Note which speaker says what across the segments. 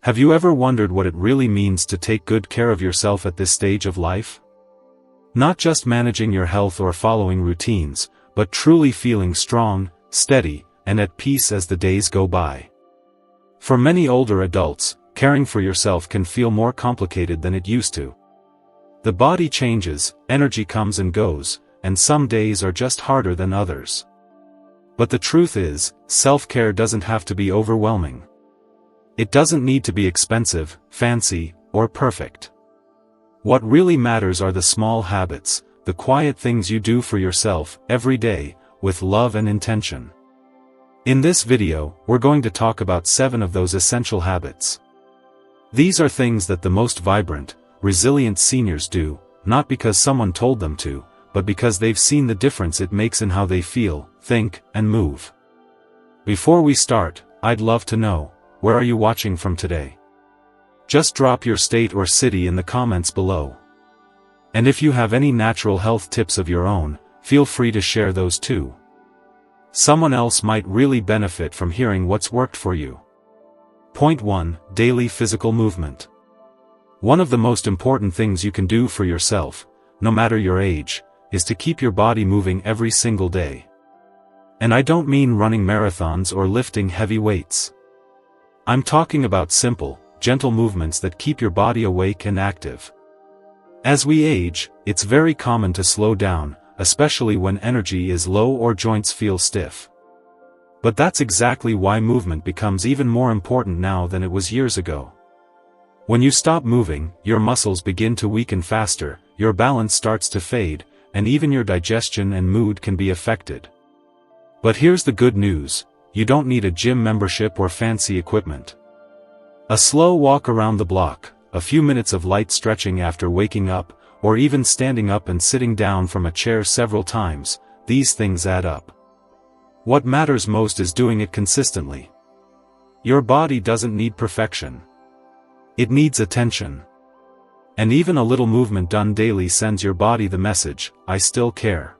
Speaker 1: Have you ever wondered what it really means to take good care of yourself at this stage of life? Not just managing your health or following routines, but truly feeling strong, steady, and at peace as the days go by. For many older adults, caring for yourself can feel more complicated than it used to. The body changes, energy comes and goes, and some days are just harder than others. But the truth is, self-care doesn't have to be overwhelming. It doesn't need to be expensive, fancy, or perfect. What really matters are the small habits, the quiet things you do for yourself every day, with love and intention. In this video, we're going to talk about 7 of those essential habits. These are things that the most vibrant, resilient seniors do, not because someone told them to, but because they've seen the difference it makes in how they feel, think, and move. Before we start, I'd love to know, where are you watching from today? Just drop your state or city in the comments below. And if you have any natural health tips of your own, feel free to share those too. Someone else might really benefit from hearing what's worked for you. Point 1. Daily physical movement. One of the most important things you can do for yourself, no matter your age, is to keep your body moving every single day. And I don't mean running marathons or lifting heavy weights. I'm talking about simple, gentle movements that keep your body awake and active. As we age, it's very common to slow down, especially when energy is low or joints feel stiff. But that's exactly why movement becomes even more important now than it was years ago. When you stop moving, your muscles begin to weaken faster, your balance starts to fade, and even your digestion and mood can be affected. But here's the good news, you don't need a gym membership or fancy equipment. A slow walk around the block, a few minutes of light stretching after waking up, or even standing up and sitting down from a chair several times, these things add up. What matters most is doing it consistently. Your body doesn't need perfection. It needs attention. And even a little movement done daily sends your body the message, I still care.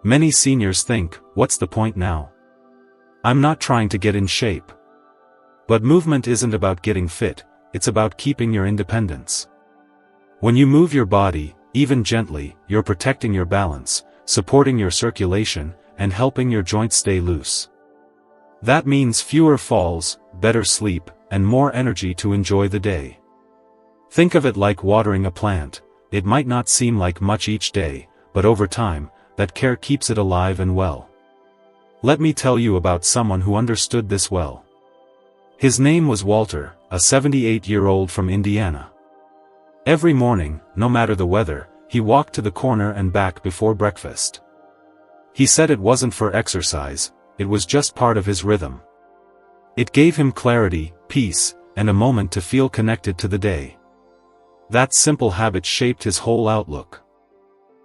Speaker 1: Many seniors think, what's the point now? I'm not trying to get in shape. But movement isn't about getting fit, it's about keeping your independence. When you move your body, even gently, you're protecting your balance, supporting your circulation, and helping your joints stay loose. That means fewer falls, better sleep, and more energy to enjoy the day. Think of it like watering a plant. It might not seem like much each day, but over time, that care keeps it alive and well. Let me tell you about someone who understood this well. His name was Walter, a 78-year-old from Indiana. Every morning, no matter the weather, he walked to the corner and back before breakfast. He said it wasn't for exercise, it was just part of his rhythm. It gave him clarity, peace, and a moment to feel connected to the day. That simple habit shaped his whole outlook.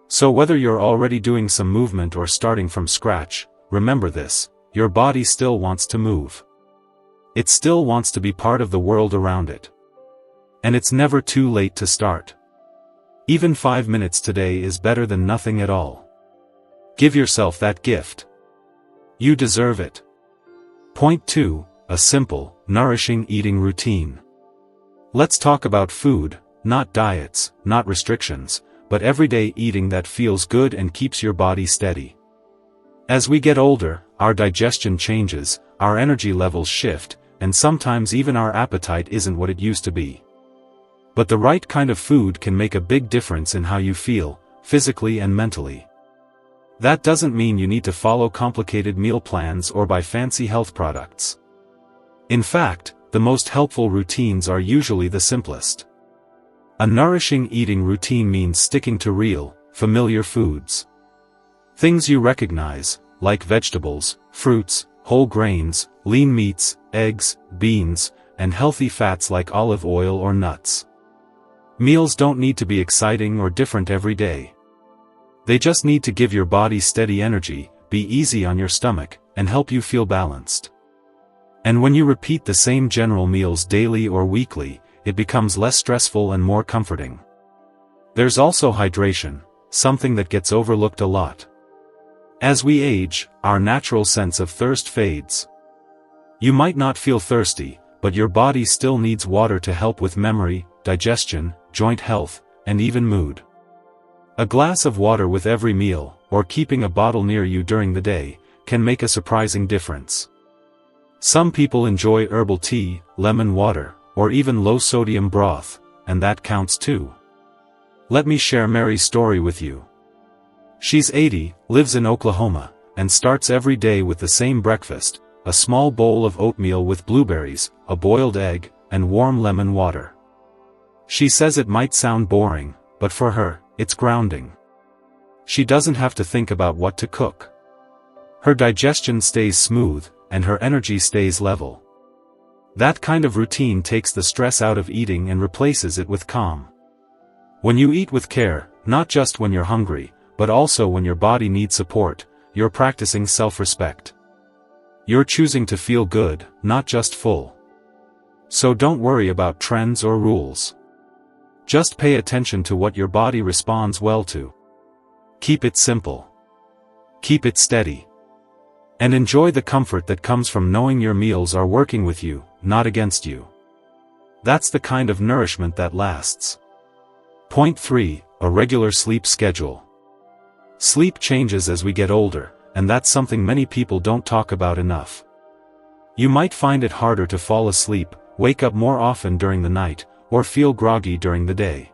Speaker 1: So whether you're already doing some movement or starting from scratch, remember this, your body still wants to move. It still wants to be part of the world around it. And it's never too late to start. Even 5 minutes today is better than nothing at all. Give yourself that gift. You deserve it. Point 2. A simple, nourishing eating routine. Let's talk about food, not diets, not restrictions, but everyday eating that feels good and keeps your body steady. As we get older, our digestion changes, our energy levels shift, and sometimes even our appetite isn't what it used to be. But the right kind of food can make a big difference in how you feel, physically and mentally. That doesn't mean you need to follow complicated meal plans or buy fancy health products. In fact, the most helpful routines are usually the simplest. A nourishing eating routine means sticking to real, familiar foods. Things you recognize, like vegetables, fruits, whole grains, lean meats, eggs, beans, and healthy fats like olive oil or nuts. Meals don't need to be exciting or different every day. They just need to give your body steady energy, be easy on your stomach, and help you feel balanced. And when you repeat the same general meals daily or weekly, it becomes less stressful and more comforting. There's also hydration, something that gets overlooked a lot. As we age, our natural sense of thirst fades. You might not feel thirsty, but your body still needs water to help with memory, digestion, joint health, and even mood. A glass of water with every meal, or keeping a bottle near you during the day, can make a surprising difference. Some people enjoy herbal tea, lemon water, or even low-sodium broth, and that counts too. Let me share Mary's story with you. She's 80, lives in Oklahoma, and starts every day with the same breakfast: a small bowl of oatmeal with blueberries, a boiled egg, and warm lemon water. She says it might sound boring, but for her, it's grounding. She doesn't have to think about what to cook. Her digestion stays smooth, and her energy stays level. That kind of routine takes the stress out of eating and replaces it with calm. When you eat with care, not just when you're hungry, but also when your body needs support, you're practicing self-respect. You're choosing to feel good, not just full. So don't worry about trends or rules. Just pay attention to what your body responds well to. Keep it simple. Keep it steady. And enjoy the comfort that comes from knowing your meals are working with you, not against you. That's the kind of nourishment that lasts. Point 3. A regular sleep schedule. Sleep changes as we get older, and that's something many people don't talk about enough. You might find it harder to fall asleep, wake up more often during the night, or feel groggy during the day.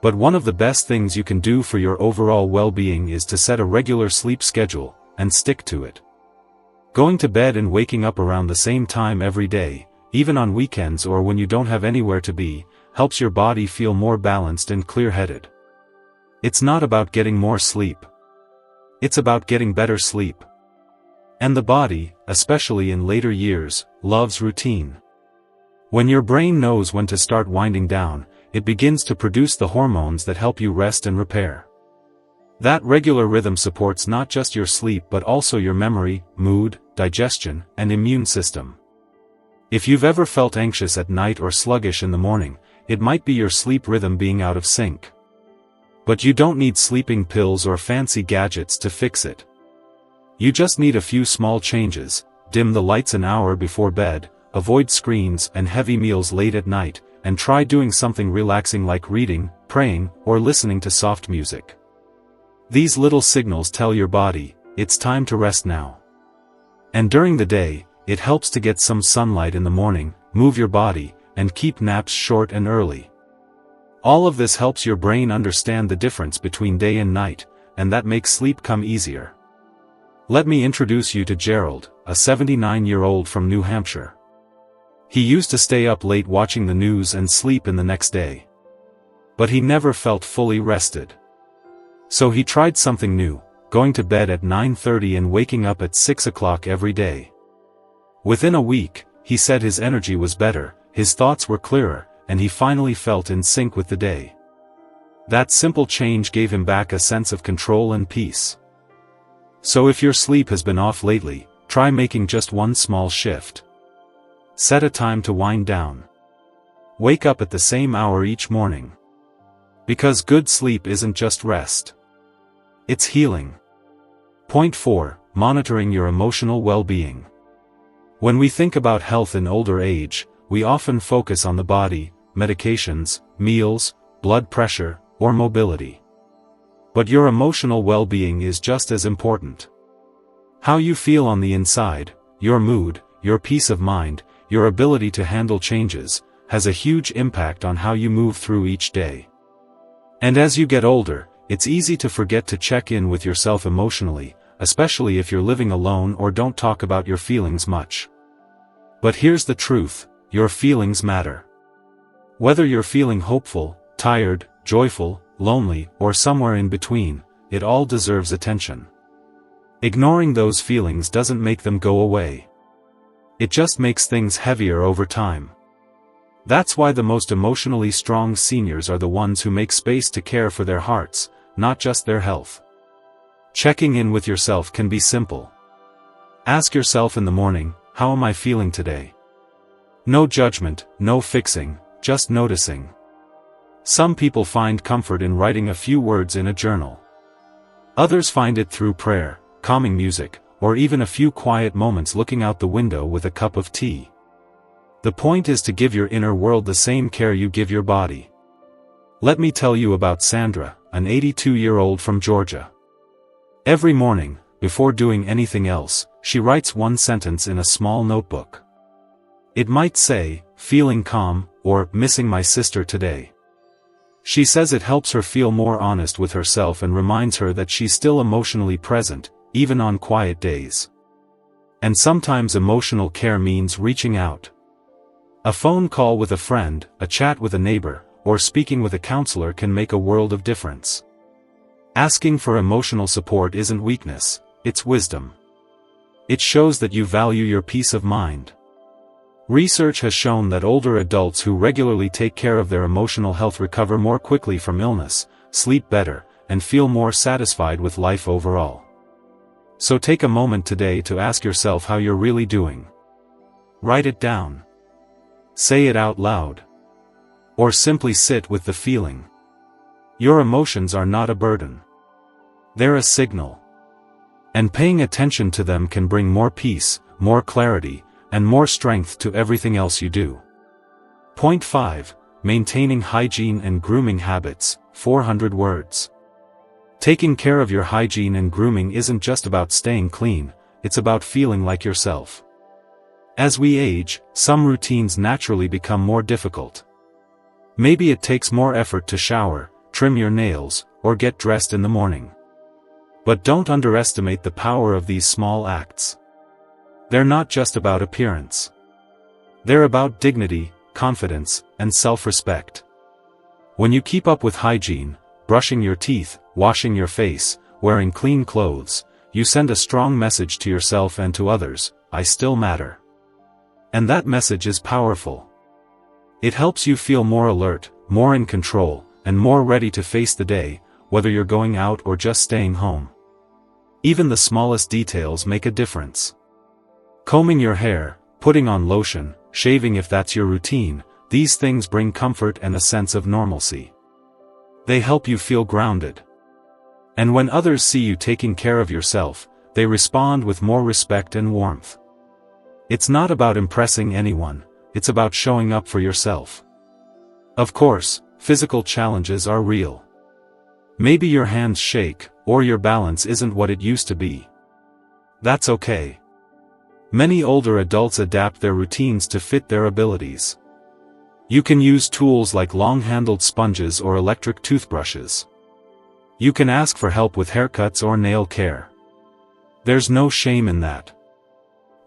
Speaker 1: But one of the best things you can do for your overall well-being is to set a regular sleep schedule, and stick to it. Going to bed and waking up around the same time every day, even on weekends or when you don't have anywhere to be, helps your body feel more balanced and clear-headed. It's not about getting more sleep. It's about getting better sleep. And the body, especially in later years, loves routine. When your brain knows when to start winding down, it begins to produce the hormones that help you rest and repair. That regular rhythm supports not just your sleep but also your memory, mood, digestion, and immune system. If you've ever felt anxious at night or sluggish in the morning, it might be your sleep rhythm being out of sync. But you don't need sleeping pills or fancy gadgets to fix it. You just need a few small changes: dim the lights an hour before bed, avoid screens and heavy meals late at night, and try doing something relaxing like reading, praying, or listening to soft music. These little signals tell your body, it's time to rest now. And during the day, it helps to get some sunlight in the morning, move your body, and keep naps short and early. All of this helps your brain understand the difference between day and night, and that makes sleep come easier. Let me introduce you to Gerald, a 79-year-old from New Hampshire. He used to stay up late watching the news and sleep in the next day. But he never felt fully rested. So he tried something new, going to bed at 9:30 and waking up at 6 o'clock every day. Within a week, he said his energy was better, his thoughts were clearer, and he finally felt in sync with the day. That simple change gave him back a sense of control and peace. So if your sleep has been off lately, try making just one small shift. Set a time to wind down. Wake up at the same hour each morning. Because good sleep isn't just rest. It's healing. Point 4. Monitoring your emotional well-being. When we think about health in older age, we often focus on the body, medications, meals, blood pressure, or mobility. But your emotional well-being is just as important. How you feel on the inside, your mood, your peace of mind, your ability to handle changes, has a huge impact on how you move through each day. And as you get older, it's easy to forget to check in with yourself emotionally, especially if you're living alone or don't talk about your feelings much. But here's the truth, your feelings matter. Whether you're feeling hopeful, tired, joyful, lonely, or somewhere in between, it all deserves attention. Ignoring those feelings doesn't make them go away. It just makes things heavier over time. That's why the most emotionally strong seniors are the ones who make space to care for their hearts, not just their health. Checking in with yourself can be simple. Ask yourself in the morning, how am I feeling today? No judgment, no fixing, just noticing. Some people find comfort in writing a few words in a journal. Others find it through prayer, calming music, or even a few quiet moments looking out the window with a cup of tea. The point is to give your inner world the same care you give your body. Let me tell you about Sandra, an 82-year-old from Georgia. Every morning, before doing anything else, she writes one sentence in a small notebook. It might say, "Feeling calm," or "Missing my sister today." She says it helps her feel more honest with herself and reminds her that she's still emotionally present, even on quiet days. And sometimes emotional care means reaching out. A phone call with a friend, a chat with a neighbor, or speaking with a counselor can make a world of difference. Asking for emotional support isn't weakness, it's wisdom. It shows that you value your peace of mind. Research has shown that older adults who regularly take care of their emotional health recover more quickly from illness, sleep better, and feel more satisfied with life overall. So take a moment today to ask yourself how you're really doing. Write it down. Say it out loud. Or simply sit with the feeling. Your emotions are not a burden. They're a signal. And paying attention to them can bring more peace, more clarity, and more strength to everything else you do. Point 5. Maintaining hygiene and grooming habits, 400 words. Taking care of your hygiene and grooming isn't just about staying clean, it's about feeling like yourself. As we age, some routines naturally become more difficult. Maybe it takes more effort to shower, trim your nails, or get dressed in the morning. But don't underestimate the power of these small acts. They're not just about appearance. They're about dignity, confidence, and self-respect. When you keep up with hygiene, brushing your teeth, washing your face, wearing clean clothes, you send a strong message to yourself and to others: I still matter. And that message is powerful. It helps you feel more alert, more in control, and more ready to face the day, whether you're going out or just staying home. Even the smallest details make a difference. Combing your hair, putting on lotion, shaving if that's your routine, these things bring comfort and a sense of normalcy. They help you feel grounded. And when others see you taking care of yourself, they respond with more respect and warmth. It's not about impressing anyone, it's about showing up for yourself. Of course, physical challenges are real. Maybe your hands shake, or your balance isn't what it used to be. That's okay. Many older adults adapt their routines to fit their abilities. You can use tools like long-handled sponges or electric toothbrushes. You can ask for help with haircuts or nail care. There's no shame in that.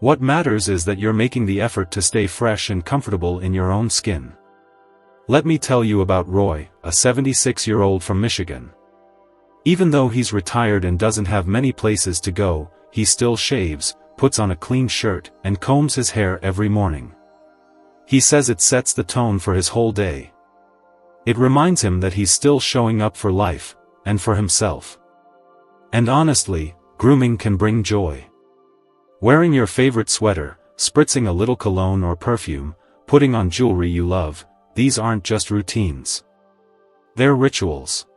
Speaker 1: What matters is that you're making the effort to stay fresh and comfortable in your own skin. Let me tell you about Roy, a 76-year-old from Michigan. Even though he's retired and doesn't have many places to go, he still shaves, puts on a clean shirt, and combs his hair every morning. He says it sets the tone for his whole day. It reminds him that he's still showing up for life, and for himself. And honestly, grooming can bring joy. Wearing your favorite sweater, spritzing a little cologne or perfume, putting on jewelry you love, these aren't just routines. They're rituals.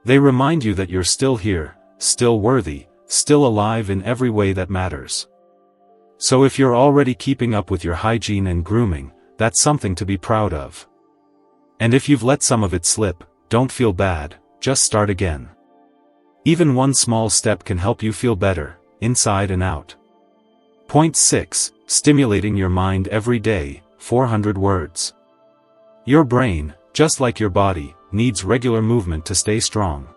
Speaker 1: They remind you that you're still here, still worthy, still alive in every way that matters. So if you're already keeping up with your hygiene and grooming, that's something to be proud of. And if you've let some of it slip, don't feel bad, just start again. Even one small step can help you feel better, inside and out. Point 6. Stimulating your mind every day, 400 words. Your brain, just like your body, needs regular movement to stay strong.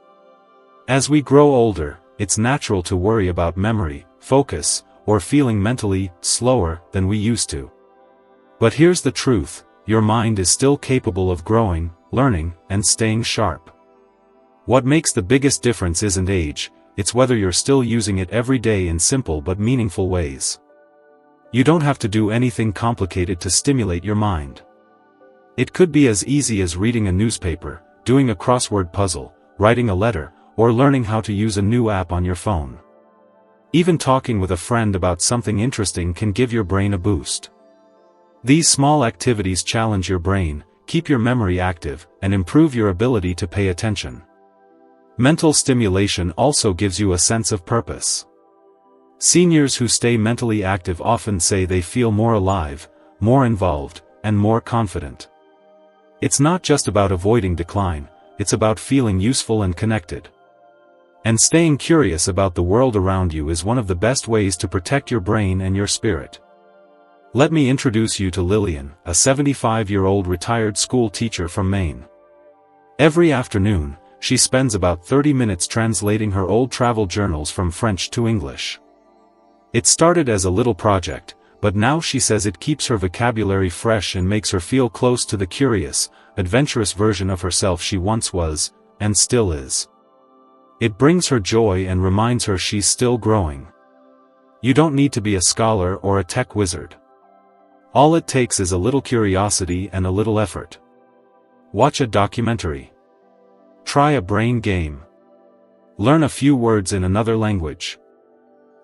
Speaker 1: As we grow older, it's natural to worry about memory, focus, or feeling mentally slower than we used to. But here's the truth: your mind is still capable of growing, learning, and staying sharp. What makes the biggest difference isn't age, it's whether you're still using it every day in simple but meaningful ways. You don't have to do anything complicated to stimulate your mind. It could be as easy as reading a newspaper, doing a crossword puzzle, writing a letter, or learning how to use a new app on your phone. Even talking with a friend about something interesting can give your brain a boost. These small activities challenge your brain, keep your memory active, and improve your ability to pay attention. Mental stimulation also gives you a sense of purpose. Seniors who stay mentally active often say they feel more alive, more involved, and more confident. It's not just about avoiding decline, it's about feeling useful and connected. And staying curious about the world around you is one of the best ways to protect your brain and your spirit. Let me introduce you to Lillian, a 75-year-old retired school teacher from Maine. Every afternoon, she spends about 30 minutes translating her old travel journals from French to English. It started as a little project, but now she says it keeps her vocabulary fresh and makes her feel close to the curious, adventurous version of herself she once was, and still is. It brings her joy and reminds her she's still growing. You don't need to be a scholar or a tech wizard. All it takes is a little curiosity and a little effort. Watch a documentary. Try a brain game. Learn a few words in another language.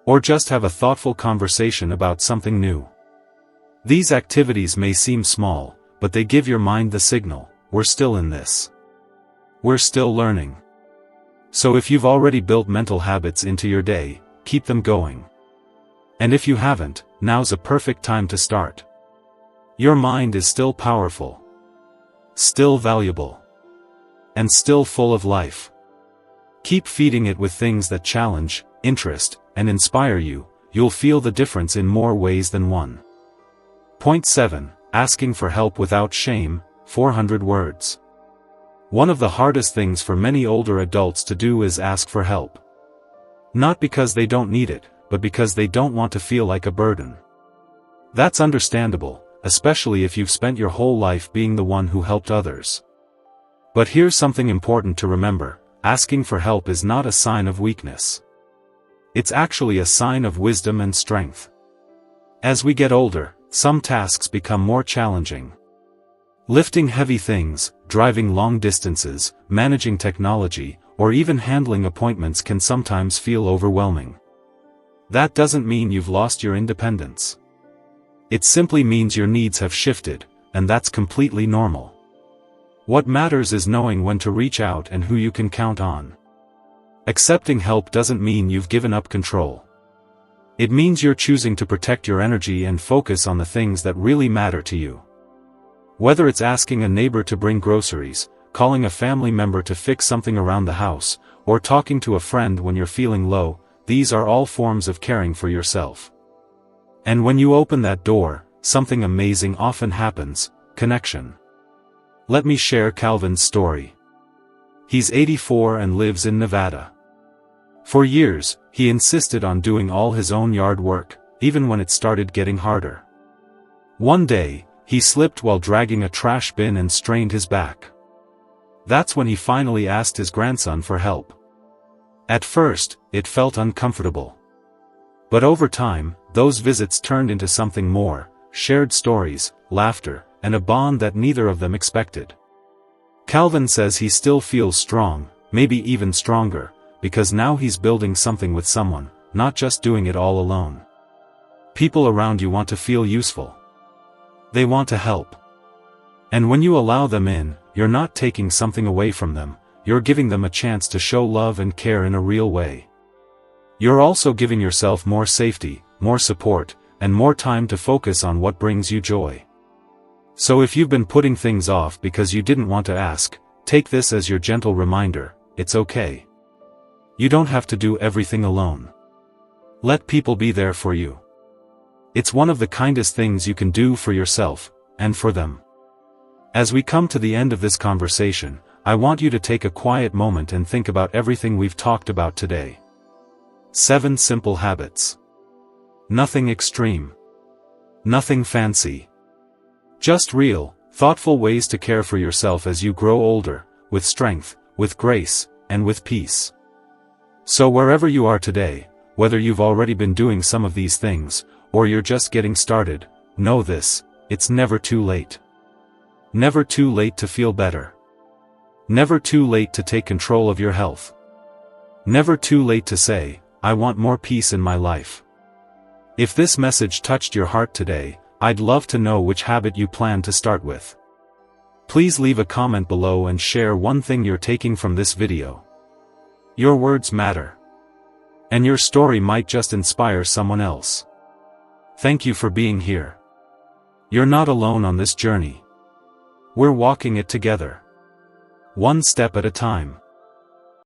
Speaker 1: Or just have a thoughtful conversation about something new. These activities may seem small, but they give your mind the signal, we're still in this. We're still learning. So if you've already built mental habits into your day, keep them going. And if you haven't, now's a perfect time to start. Your mind is still powerful. Still valuable. And still full of life. Keep feeding it with things that challenge, interest, and inspire you. You'll feel the difference in more ways than one. Point 7. Asking for help without shame, 400 words. One of the hardest things for many older adults to do is ask for help. Not because they don't need it, but because they don't want to feel like a burden. That's understandable, especially if you've spent your whole life being the one who helped others. But here's something important to remember: asking for help is not a sign of weakness. It's actually a sign of wisdom and strength. As we get older, some tasks become more challenging. Lifting heavy things, driving long distances, managing technology, or even handling appointments can sometimes feel overwhelming. That doesn't mean you've lost your independence. It simply means your needs have shifted, and that's completely normal. What matters is knowing when to reach out and who you can count on. Accepting help doesn't mean you've given up control. It means you're choosing to protect your energy and focus on the things that really matter to you. Whether it's asking a neighbor to bring groceries, calling a family member to fix something around the house, or talking to a friend when you're feeling low, these are all forms of caring for yourself. And when you open that door, something amazing often happens: connection. Let me share Calvin's story. He's 84 and lives in Nevada. For years, he insisted on doing all his own yard work, even when it started getting harder. One day, he slipped while dragging a trash bin and strained his back. That's when he finally asked his grandson for help. At first, it felt uncomfortable. But over time, those visits turned into something more: shared stories, laughter, and a bond that neither of them expected. Calvin says he still feels strong, maybe even stronger, because now he's building something with someone, not just doing it all alone. People around you want to feel useful. They want to help. And when you allow them in, you're not taking something away from them, you're giving them a chance to show love and care in a real way. You're also giving yourself more safety, more support, and more time to focus on what brings you joy. So if you've been putting things off because you didn't want to ask, take this as your gentle reminder: it's okay. You don't have to do everything alone. Let people be there for you. It's one of the kindest things you can do for yourself, and for them. As we come to the end of this conversation, I want you to take a quiet moment and think about everything we've talked about today. 7 simple habits. Nothing extreme. Nothing fancy. Just real, thoughtful ways to care for yourself as you grow older, with strength, with grace, and with peace. So wherever you are today, whether you've already been doing some of these things, or you're just getting started, know this: it's never too late. Never too late to feel better. Never too late to take control of your health. Never too late to say, I want more peace in my life. If this message touched your heart today, I'd love to know which habit you plan to start with. Please leave a comment below and share one thing you're taking from this video. Your words matter. And your story might just inspire someone else. Thank you for being here. You're not alone on this journey. We're walking it together. One step at a time.